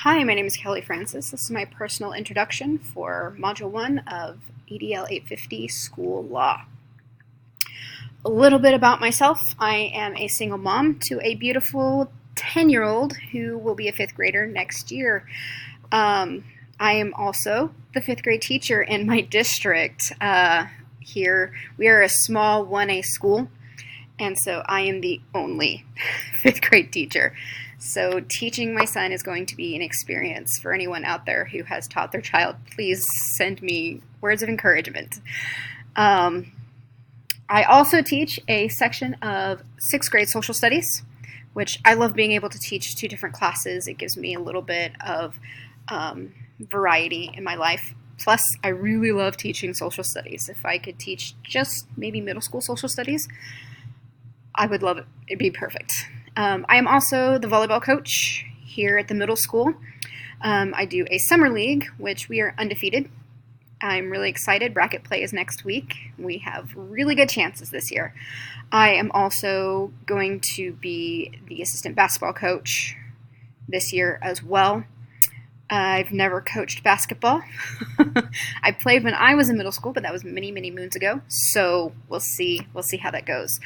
Hi, my name is Kelly Francis. This is my personal introduction for Module 1 of EDL 850 School Law. A little bit about myself. I am a single mom to a beautiful 10-year-old who will be a 5th grader next year. I am also the 5th grade teacher in my district. Here we are a small 1A school, and so I am the only 5th grade teacher. So teaching my son is going to be an experience. For anyone out there who has taught their child, please send me words of encouragement. I also teach a section of 6th grade social studies, which I love being able to teach 2 different classes. It gives me a little bit of variety in my life. Plus, I really love teaching social studies. If I could teach just maybe middle school social studies, I would love it. It'd be perfect. I am also the volleyball coach here at the middle school. I do a summer league, which we are undefeated. I'm really excited. Bracket play is next week. We have really good chances this year. I am also going to be the assistant basketball coach this year as well. I've never coached basketball. I played when I was in middle school, but that was many, many moons ago. So we'll see how that goes.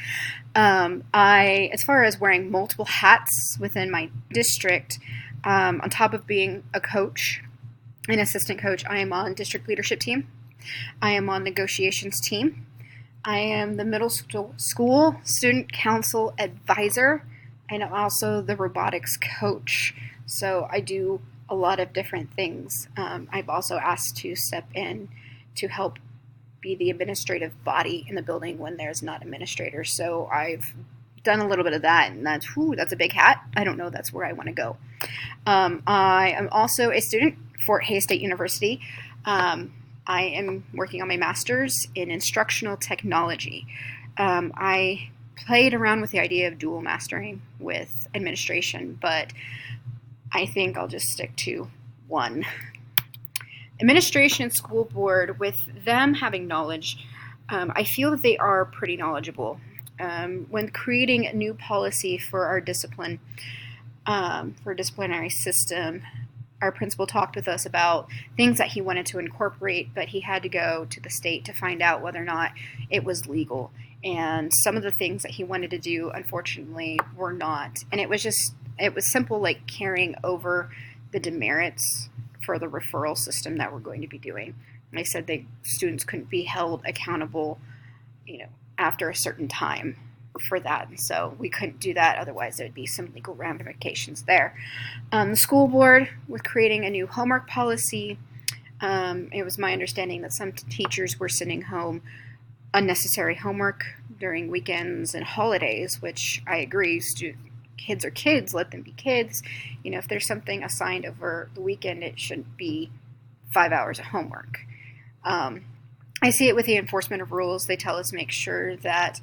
As far as wearing multiple hats within my district, on top of being a coach, an assistant coach, I am on district leadership team. I am on negotiations team. I am the middle school student council advisor, and I'm also the robotics coach. So I do a lot of different things. I've also asked to step in to help be the administrative body in the building when there's not administrators. So I've done a little bit of that, and that's a big hat. I don't know that's where I want to go. I am also a student for Hays State University. I am working on my master's in instructional technology. I played around with the idea of dual mastering with administration, but I think I'll just stick to one. Administration and school board, with them having knowledge, I feel that they are pretty knowledgeable. When creating a new policy for our discipline, for a disciplinary system, our principal talked with us about things that he wanted to incorporate, but he had to go to the state to find out whether or not it was legal. And some of the things that he wanted to do, unfortunately, were not. And it was simple, like carrying over the demerits for the referral system that we're going to be doing. And they said that students couldn't be held accountable, after a certain time for that. And so we couldn't do that. Otherwise, there would be some legal ramifications there. The school board, with creating a new homework policy, it was my understanding that some teachers were sending home unnecessary homework during weekends and holidays, which I agree. Kids are kids, let them be kids. If there's something assigned over the weekend, it shouldn't be 5 hours of homework. I see it with the enforcement of rules. They tell us to make sure that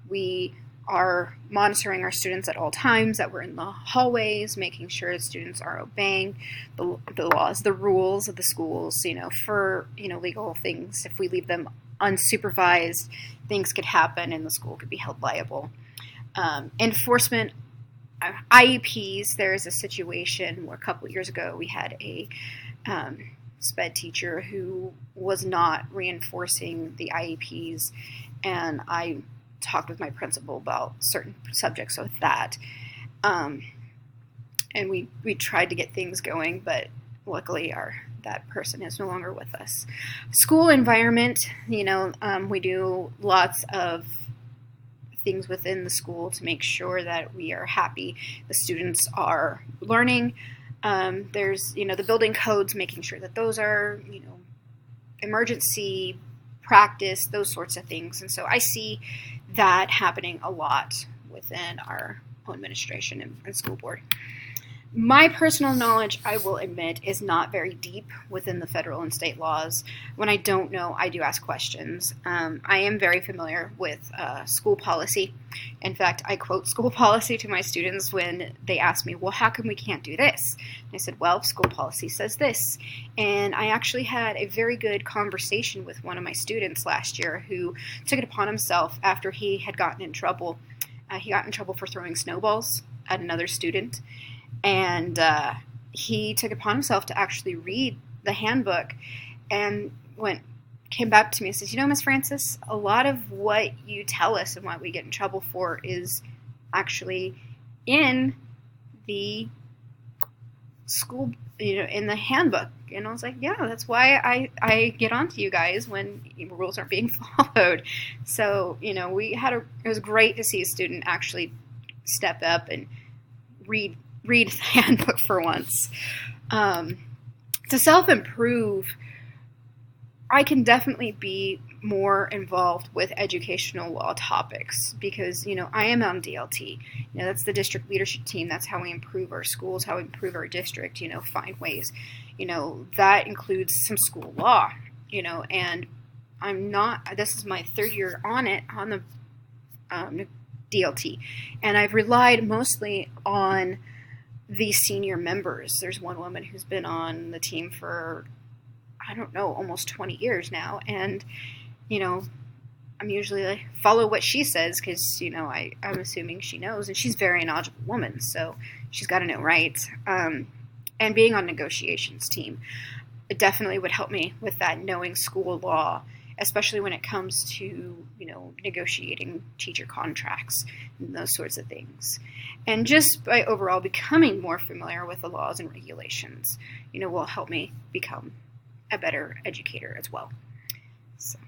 we are monitoring our students at all times, that we're in the hallways, making sure that students are obeying the laws, the rules of the schools, for, legal things. If we leave them unsupervised, things could happen and the school could be held liable. Enforcement IEPs, there is a situation where a couple of years ago we had a SPED teacher who was not reinforcing the IEPs, and I talked with my principal about certain subjects with that. And we tried to get things going, but luckily that person is no longer with us. School environment, we do lots of things within the school to make sure that we are happy, the students are learning. There's, the building codes, making sure that those are, emergency practice, those sorts of things. And so I see that happening a lot within our administration and school board. My personal knowledge, I will admit, is not very deep within the federal and state laws. When I don't know, I do ask questions. I am very familiar with school policy. In fact, I quote school policy to my students when they ask me, well, how come we can't do this? And I said, well, school policy says this. And I actually had a very good conversation with one of my students last year who took it upon himself after he had gotten in trouble. He got in trouble for throwing snowballs at another student. And he took upon himself to actually read the handbook and came back to me and says, you know, Miss Francis, a lot of what you tell us and what we get in trouble for is actually in the school, you know, in the handbook. And I was like, yeah, that's why I get on to you guys when rules aren't being followed. So, you know, it was great to see a student actually step up and read the handbook for once. To self-improve, I can definitely be more involved with educational law topics because, you know, I am on DLT. You know, that's the district leadership team. That's how we improve our schools, how we improve our district, you know, find ways. You know, that includes some school law, you know, and this is my third year on the DLT, and I've relied mostly on the senior members. There's one woman who's been on the team for, I don't know, almost 20 years now. And, you know, I'm usually like, follow what she says because, you know, I'm assuming she knows. And she's a very knowledgeable woman, so she's got to know right. And being on negotiations team, it definitely would help me with that, knowing school law, especially when it comes to, you know, negotiating teacher contracts and those sorts of things. And just by overall becoming more familiar with the laws and regulations, you know, will help me become a better educator as well. So.